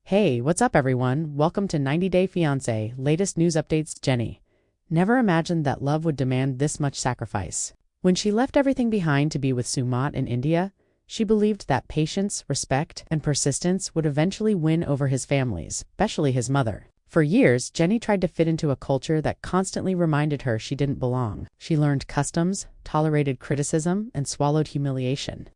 Hey, what's up everyone? Welcome to 90 Day Fiancé, latest news updates. Jenny never imagined that love would demand this much sacrifice. When she left everything behind to be with Sumit in India, she believed that patience, respect, and persistence would eventually win over his families, especially his mother. For years, Jenny tried to fit into a culture that constantly reminded her she didn't belong. She learned customs, tolerated criticism, and swallowed humiliation,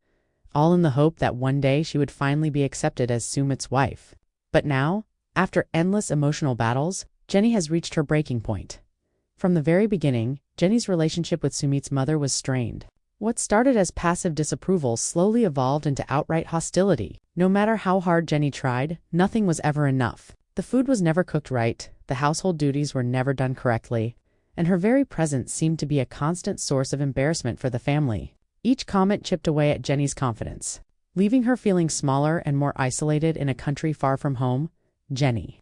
all in the hope that one day she would finally be accepted as Sumit's wife. But now, after endless emotional battles, Jenny has reached her breaking point. From the very beginning, Jenny's relationship with Sumit's mother was strained. What started as passive disapproval slowly evolved into outright hostility. No matter how hard Jenny tried, nothing was ever enough. The food was never cooked right, the household duties were never done correctly, and her very presence seemed to be a constant source of embarrassment for the family. Each comment chipped away at Jenny's confidence, leaving her feeling smaller and more isolated in a country far from home. Jenny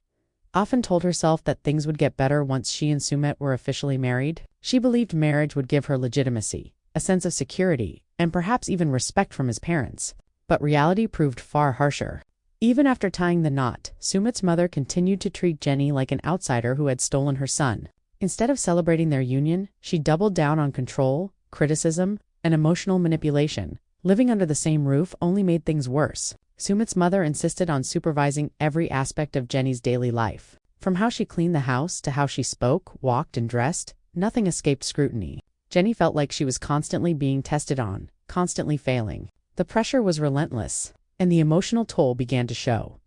often told herself that things would get better once she and Sumit were officially married. She believed marriage would give her legitimacy, a sense of security, and perhaps even respect from his parents. But reality proved far harsher. Even after tying the knot, Sumit's mother continued to treat Jenny like an outsider who had stolen her son. Instead of celebrating their union, she doubled down on control, criticism, and emotional manipulation. Living under the same roof only made things worse. Sumit's mother insisted on supervising every aspect of Jenny's daily life. From how she cleaned the house to how she spoke, walked, and dressed, nothing escaped scrutiny. Jenny felt like she was constantly being tested on, constantly failing. The pressure was relentless, and the emotional toll began to show.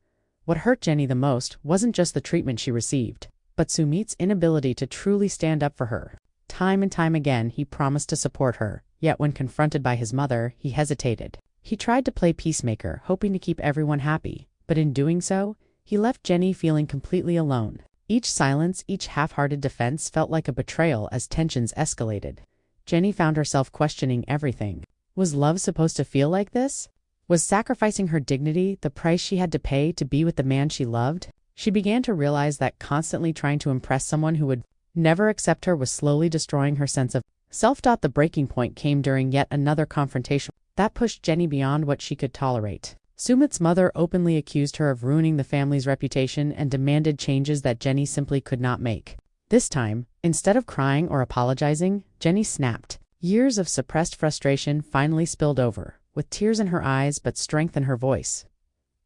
What hurt Jenny the most wasn't just the treatment she received, but Sumit's inability to truly stand up for her. Time and time again, he promised to support her, yet when confronted by his mother, he hesitated. He tried to play peacemaker, hoping to keep everyone happy, but in doing so, he left Jenny feeling completely alone. Each silence, each half-hearted defense felt like a betrayal as tensions escalated. Jenny found herself questioning everything. Was love supposed to feel like this? Was sacrificing her dignity the price she had to pay to be with the man she loved? She began to realize that constantly trying to impress someone who would never accept her was slowly destroying her sense of self. The breaking point came during yet another confrontation that pushed Jenny beyond what she could tolerate. Sumit's mother openly accused her of ruining the family's reputation and demanded changes that Jenny simply could not make. This time, instead of crying or apologizing, Jenny snapped. Years of suppressed frustration finally spilled over, with tears in her eyes but strength in her voice.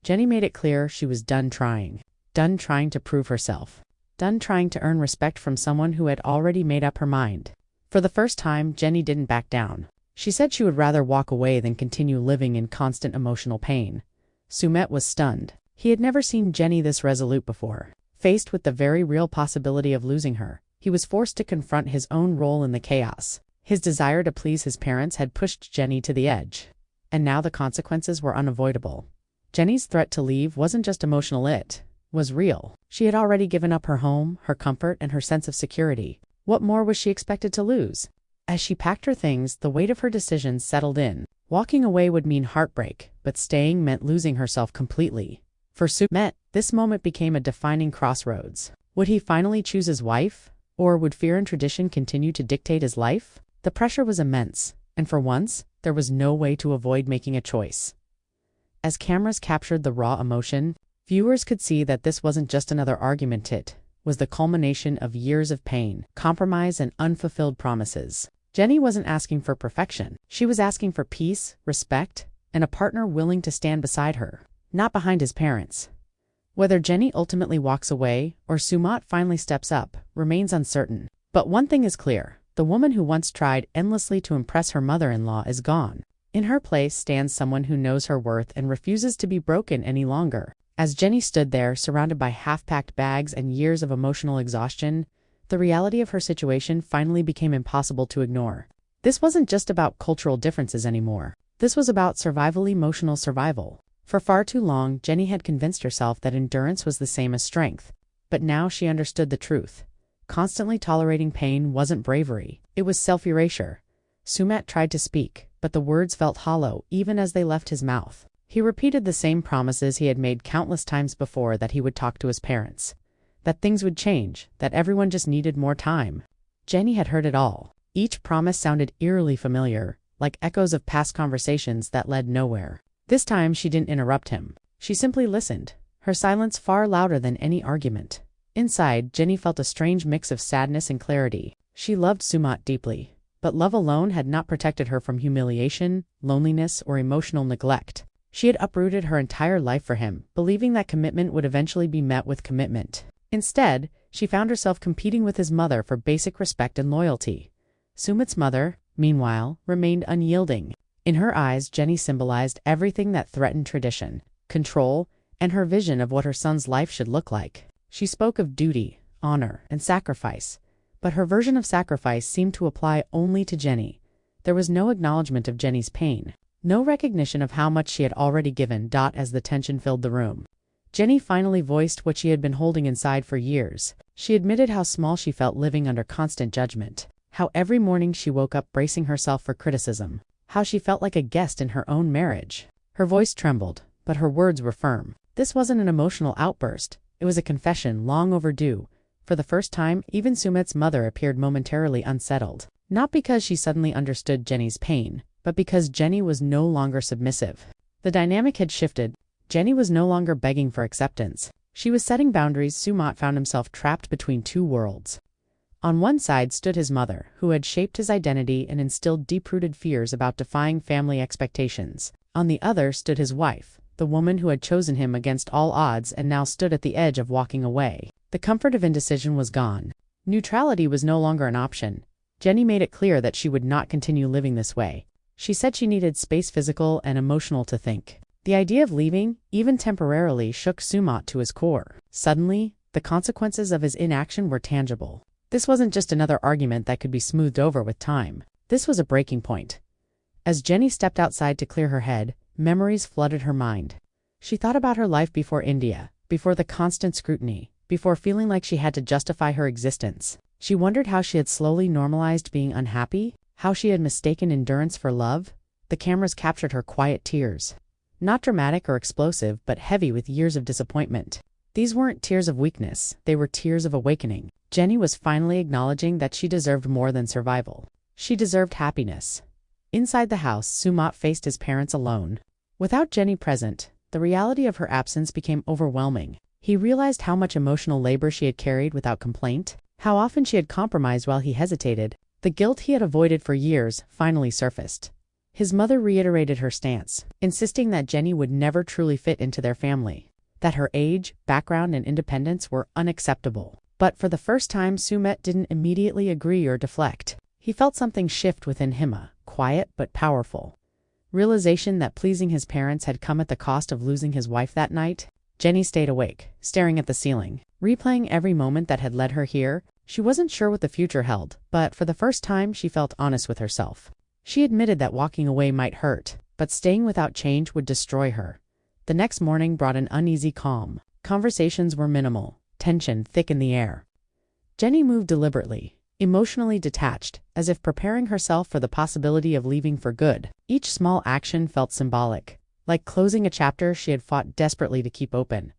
Jenny made it clear she was done trying to prove herself, done trying to earn respect from someone who had already made up her mind. For the first time, Jenny didn't back down. She said she would rather walk away than continue living in constant emotional pain. Sumit was stunned. He had never seen Jenny this resolute before. Faced with the very real possibility of losing her, he was forced to confront his own role in the chaos. His desire to please his parents had pushed Jenny to the edge, and now the consequences were unavoidable. Jenny's threat to leave wasn't just emotional, it was real. She had already given up her home, her comfort, and her sense of security. What more was she expected to lose? As she packed her things, the weight of her decisions settled in. Walking away would mean heartbreak, but staying meant losing herself completely. For Sumit, this moment became a defining crossroads. Would he finally choose his wife, or would fear and tradition continue to dictate his life? The pressure was immense, and for once, there was no way to avoid making a choice. As cameras captured the raw emotion, viewers could see that this wasn't just another argument, it was the culmination of years of pain, compromise, and unfulfilled promises. Jenny wasn't asking for perfection. She was asking for peace, respect, and a partner willing to stand beside her, not behind his parents. Whether Jenny ultimately walks away or Sumit finally steps up remains uncertain. But one thing is clear. The woman who once tried endlessly to impress her mother-in-law is gone. In her place stands someone who knows her worth and refuses to be broken any longer. As Jenny stood there, surrounded by half-packed bags and years of emotional exhaustion, the reality of her situation finally became impossible to ignore. This wasn't just about cultural differences anymore. This was about emotional survival. For far too long, Jenny had convinced herself that endurance was the same as strength. But now she understood the truth. Constantly tolerating pain wasn't bravery, it was self-erasure. Sumit tried to speak, but the words felt hollow even as they left his mouth. He repeated the same promises he had made countless times before, that he would talk to his parents, that things would change, that everyone just needed more time. Jenny had heard it all. Each promise sounded eerily familiar, like echoes of past conversations that led nowhere. This time she didn't interrupt him. She simply listened, her silence far louder than any argument. Inside, Jenny felt a strange mix of sadness and clarity. She loved Sumit deeply, but love alone had not protected her from humiliation, loneliness, or emotional neglect. She had uprooted her entire life for him, believing that commitment would eventually be met with commitment. Instead, she found herself competing with his mother for basic respect and loyalty. Sumit's mother, meanwhile, remained unyielding. In her eyes, Jenny symbolized everything that threatened tradition, control, and her vision of what her son's life should look like. She spoke of duty, honor, and sacrifice, but her version of sacrifice seemed to apply only to Jenny. There was no acknowledgement of Jenny's pain, no recognition of how much she had already given. As the tension filled the room, Jenny finally voiced what she had been holding inside for years. She admitted how small she felt living under constant judgment, how every morning she woke up bracing herself for criticism, how she felt like a guest in her own marriage. Her voice trembled, but her words were firm. This wasn't an emotional outburst. It was a confession long overdue. For the first time, even Sumit's mother appeared momentarily unsettled. Not because she suddenly understood Jenny's pain, but because Jenny was no longer submissive. The dynamic had shifted. Jenny was no longer begging for acceptance. She was setting boundaries. Sumit found himself trapped between two worlds. On one side stood his mother, who had shaped his identity and instilled deep-rooted fears about defying family expectations. On the other stood his wife, the woman who had chosen him against all odds and now stood at the edge of walking away. The comfort of indecision was gone. Neutrality was no longer an option. Jenny made it clear that she would not continue living this way. She said she needed space, physical and emotional, to think. The idea of leaving, even temporarily, shook Sumit to his core. Suddenly, the consequences of his inaction were tangible. This wasn't just another argument that could be smoothed over with time. This was a breaking point. As Jenny stepped outside to clear her head, memories flooded her mind. She thought about her life before India, before the constant scrutiny, before feeling like she had to justify her existence. She wondered how she had slowly normalized being unhappy, how she had mistaken endurance for love. The cameras captured her quiet tears. Not dramatic or explosive, but heavy with years of disappointment. These weren't tears of weakness, they were tears of awakening. Jenny was finally acknowledging that she deserved more than survival. She deserved happiness. Inside the house, Sumit faced his parents alone. Without Jenny present, the reality of her absence became overwhelming. He realized how much emotional labor she had carried without complaint, how often she had compromised while he hesitated. The guilt he had avoided for years finally surfaced. His mother reiterated her stance, insisting that Jenny would never truly fit into their family, that her age, background, and independence were unacceptable. But for the first time, Sumit didn't immediately agree or deflect. He felt something shift within him, quiet but powerful. Realization that pleasing his parents had come at the cost of losing his wife that night. Jenny stayed awake, staring at the ceiling, replaying every moment that had led her here. She wasn't sure what the future held, but for the first time she felt honest with herself. She admitted that walking away might hurt, but staying without change would destroy her. The next morning brought an uneasy calm. Conversations were minimal, tension thick in the air. Jenny moved deliberately, emotionally detached, as if preparing herself for the possibility of leaving for good. Each small action felt symbolic, like closing a chapter she had fought desperately to keep open.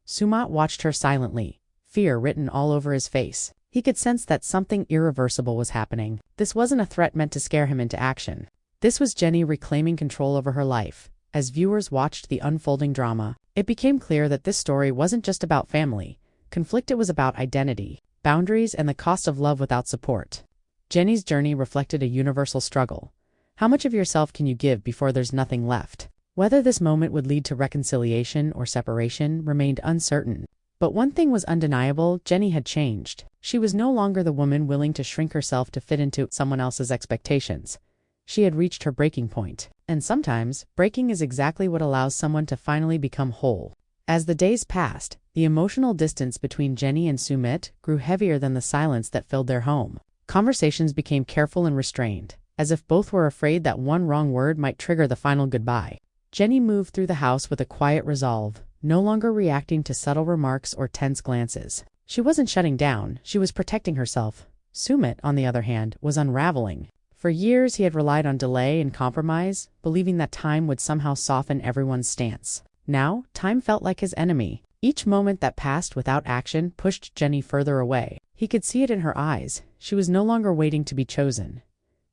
Sumit watched her silently, fear written all over his face. He could sense that something irreversible was happening. This wasn't a threat meant to scare him into action. This was Jenny reclaiming control over her life. As viewers watched the unfolding drama, it became clear that this story wasn't just about family conflict, it was about identity, boundaries, and the cost of love without support. Jenny's journey reflected a universal struggle. How much of yourself can you give before there's nothing left? Whether this moment would lead to reconciliation or separation remained uncertain. But one thing was undeniable: Jenny had changed. She was no longer the woman willing to shrink herself to fit into someone else's expectations. She had reached her breaking point. And sometimes, breaking is exactly what allows someone to finally become whole. As the days passed, the emotional distance between Jenny and Sumit grew heavier than the silence that filled their home. Conversations became careful and restrained, as if both were afraid that one wrong word might trigger the final goodbye. Jenny moved through the house with a quiet resolve, no longer reacting to subtle remarks or tense glances. She wasn't shutting down, she was protecting herself. Sumit, on the other hand, was unraveling. For years he had relied on delay and compromise, believing that time would somehow soften everyone's stance. Now, time felt like his enemy. Each moment that passed without action pushed Jenny further away. He could see it in her eyes. She was no longer waiting to be chosen.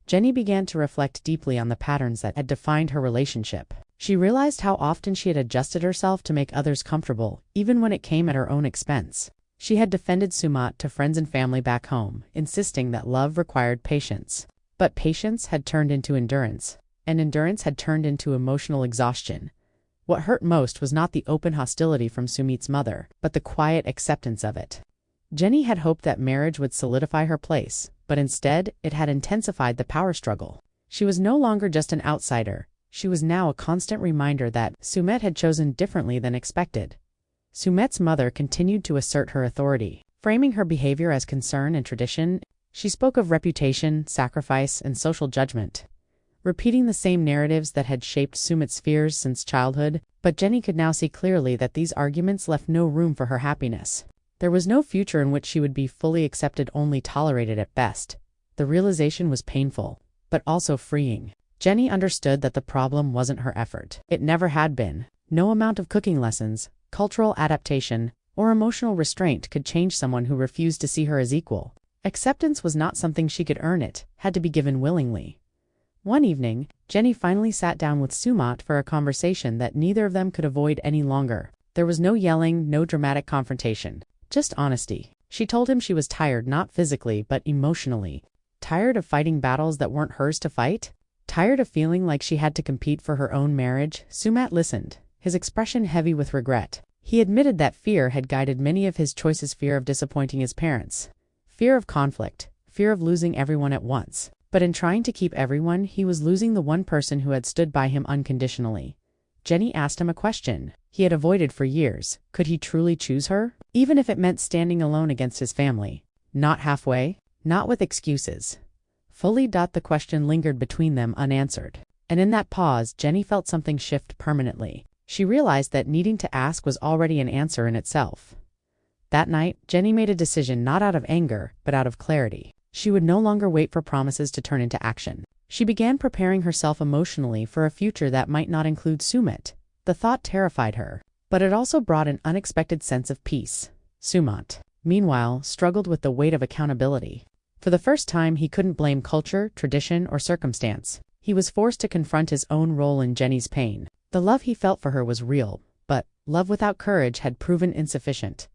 Jenny began to reflect deeply on the patterns that had defined her relationship. She realized how often she had adjusted herself to make others comfortable, even when it came at her own expense. She had defended Sumit to friends and family back home, insisting that love required patience. But patience had turned into endurance, and endurance had turned into emotional exhaustion. What hurt most was not the open hostility from Sumit's mother, but the quiet acceptance of it. Jenny had hoped that marriage would solidify her place, but instead, it had intensified the power struggle. She was no longer just an outsider. She was now a constant reminder that Sumit had chosen differently than expected. Sumit's mother continued to assert her authority, framing her behavior as concern and tradition. She spoke of reputation, sacrifice, and social judgment, repeating the same narratives that had shaped Sumit's fears since childhood. But Jenny could now see clearly that these arguments left no room for her happiness. There was no future in which she would be fully accepted, only tolerated at best. The realization was painful, but also freeing. Jenny understood that the problem wasn't her effort. It never had been. No amount of cooking lessons, cultural adaptation, or emotional restraint could change someone who refused to see her as equal. Acceptance was not something she could earn, it had to be given willingly. One evening, Jenny finally sat down with Sumit for a conversation that neither of them could avoid any longer. There was no yelling, no dramatic confrontation, just honesty. She told him she was tired, not physically, but emotionally. Tired of fighting battles that weren't hers to fight? Tired of feeling like she had to compete for her own marriage? Sumit listened, his expression heavy with regret. He admitted that fear had guided many of his choices: fear of disappointing his parents, fear of conflict, fear of losing everyone at once. But in trying to keep everyone, he was losing the one person who had stood by him unconditionally. Jenny asked him a question he had avoided for years. Could he truly choose her? Even if it meant standing alone against his family? Not halfway? Not with excuses? Fully. The question lingered between them unanswered. And in that pause, Jenny felt something shift permanently. She realized that needing to ask was already an answer in itself. That night, Jenny made a decision, not out of anger, but out of clarity. She would no longer wait for promises to turn into action. She began preparing herself emotionally for a future that might not include Sumit. The thought terrified her, but it also brought an unexpected sense of peace. Sumit, meanwhile, struggled with the weight of accountability. For the first time, he couldn't blame culture, tradition, or circumstance. He was forced to confront his own role in Jenny's pain. The love he felt for her was real, but love without courage had proven insufficient.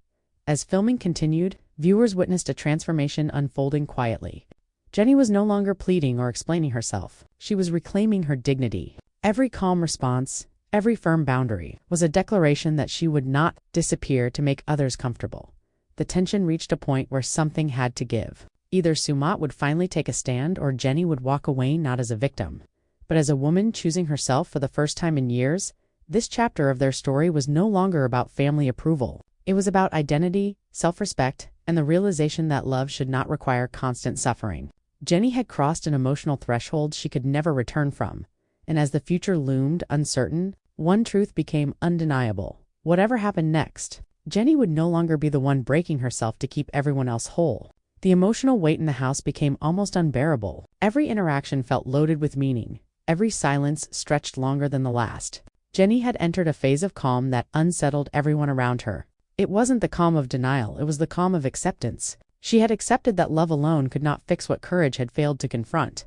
As filming continued, viewers witnessed a transformation unfolding quietly. Jenny was no longer pleading or explaining herself. She was reclaiming her dignity. Every calm response, every firm boundary, was a declaration that she would not disappear to make others comfortable. The tension reached a point where something had to give. Either Sumit would finally take a stand, or Jenny would walk away, not as a victim, but as a woman choosing herself for the first time in years. This chapter of their story was no longer about family approval. It was about identity, self-respect, and the realization that love should not require constant suffering. Jenny had crossed an emotional threshold she could never return from, and as the future loomed uncertain, one truth became undeniable. Whatever happened next, Jenny would no longer be the one breaking herself to keep everyone else whole. The emotional weight in the house became almost unbearable. Every interaction felt loaded with meaning. Every silence stretched longer than the last. Jenny had entered a phase of calm that unsettled everyone around her. It wasn't the calm of denial, it was the calm of acceptance. She had accepted that love alone could not fix what courage had failed to confront.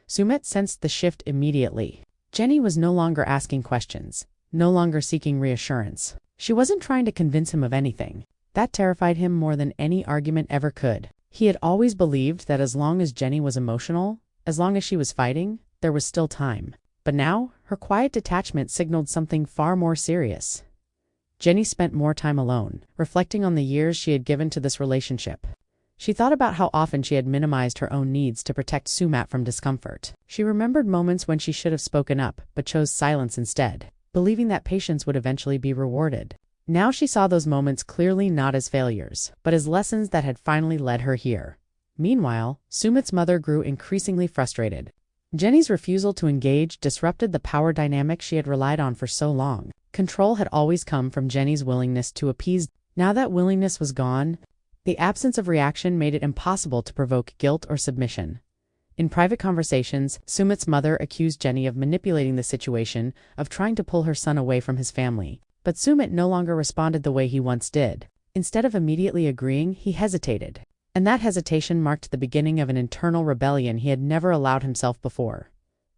Sumit sensed the shift immediately. Jenny was no longer asking questions, no longer seeking reassurance. She wasn't trying to convince him of anything. That terrified him more than any argument ever could. He had always believed that as long as Jenny was emotional, as long as she was fighting, there was still time. But now, her quiet detachment signaled something far more serious. Jenny spent more time alone, reflecting on the years she had given to this relationship. She thought about how often she had minimized her own needs to protect Sumit from discomfort. She remembered moments when she should have spoken up, but chose silence instead, believing that patience would eventually be rewarded. Now she saw those moments clearly, not as failures, but as lessons that had finally led her here. Meanwhile, Sumit's mother grew increasingly frustrated. Jenny's refusal to engage disrupted the power dynamic she had relied on for so long. Control had always come from Jenny's willingness to appease. Now that willingness was gone, the absence of reaction made it impossible to provoke guilt or submission. In private conversations, Sumit's mother accused Jenny of manipulating the situation, of trying to pull her son away from his family. But Sumit no longer responded the way he once did. Instead of immediately agreeing, he hesitated. And that hesitation marked the beginning of an internal rebellion he had never allowed himself before.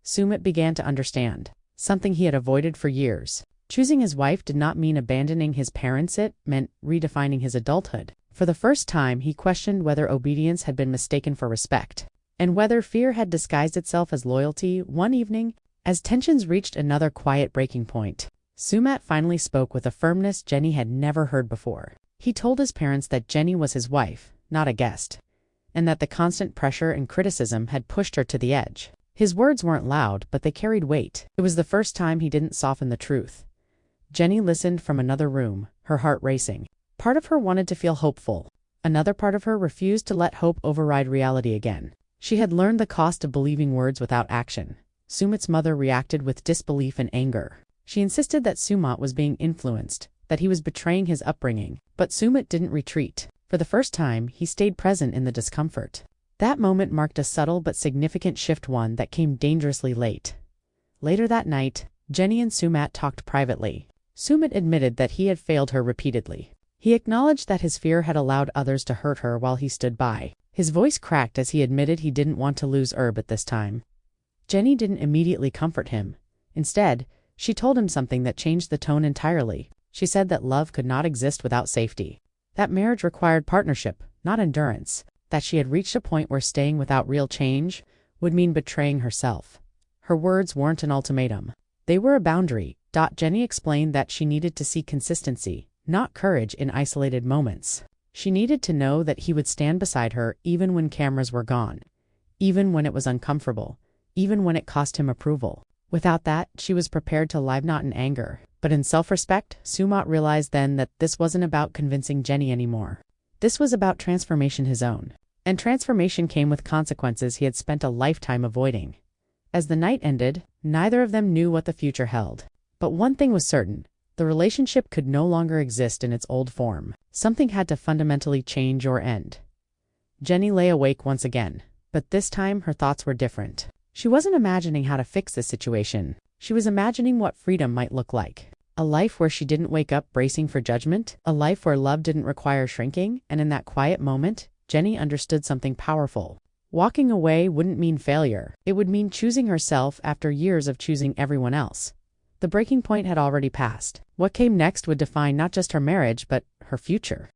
Sumit began to understand. something he had avoided for years. Choosing his wife did not mean abandoning his parents, it meant redefining his adulthood. For the first time, he questioned whether obedience had been mistaken for respect, and whether fear had disguised itself as loyalty. One evening, as tensions reached another quiet breaking point, Sumit finally spoke with a firmness Jenny had never heard before. He told his parents that Jenny was his wife, not a guest, and that the constant pressure and criticism had pushed her to the edge. His words weren't loud, but they carried weight. It was the first time he didn't soften the truth. Jenny listened from another room, her heart racing. Part of her wanted to feel hopeful. Another part of her refused to let hope override reality again. She had learned the cost of believing words without action. Sumit's mother reacted with disbelief and anger. She insisted that Sumit was being influenced, that he was betraying his upbringing. But Sumit didn't retreat. For the first time, he stayed present in the discomfort. That moment marked a subtle but significant shift, one that came dangerously late. Later that night, Jenny and Sumit talked privately. Sumit admitted that he had failed her repeatedly. He acknowledged that his fear had allowed others to hurt her while he stood by. His voice cracked as he admitted he didn't want to lose Herb at this time. Jenny didn't immediately comfort him. Instead, she told him something that changed the tone entirely. She said that love could not exist without safety. That marriage required partnership, not endurance. That she had reached a point where staying without real change would mean betraying herself. Her words weren't an ultimatum. They were a boundary. Jenny explained that she needed to see consistency, not courage in isolated moments. She needed to know that he would stand beside her even when cameras were gone, even when it was uncomfortable, even when it cost him approval. Without that, she was prepared to live not in anger, but in self-respect. Sumit realized then that this wasn't about convincing Jenny anymore. This was about transformation, his own. And transformation came with consequences he had spent a lifetime avoiding. As the night ended, neither of them knew what the future held. But one thing was certain. The relationship could no longer exist in its old form. Something had to fundamentally change or end. Jenny lay awake once again, but this time her thoughts were different. She wasn't imagining how to fix the situation. She was imagining what freedom might look like. A life where she didn't wake up bracing for judgment. A life where love didn't require shrinking. And in that quiet moment, Jenny understood something powerful. Walking away wouldn't mean failure. It would mean choosing herself after years of choosing everyone else. The breaking point had already passed. What came next would define not just her marriage, but her future.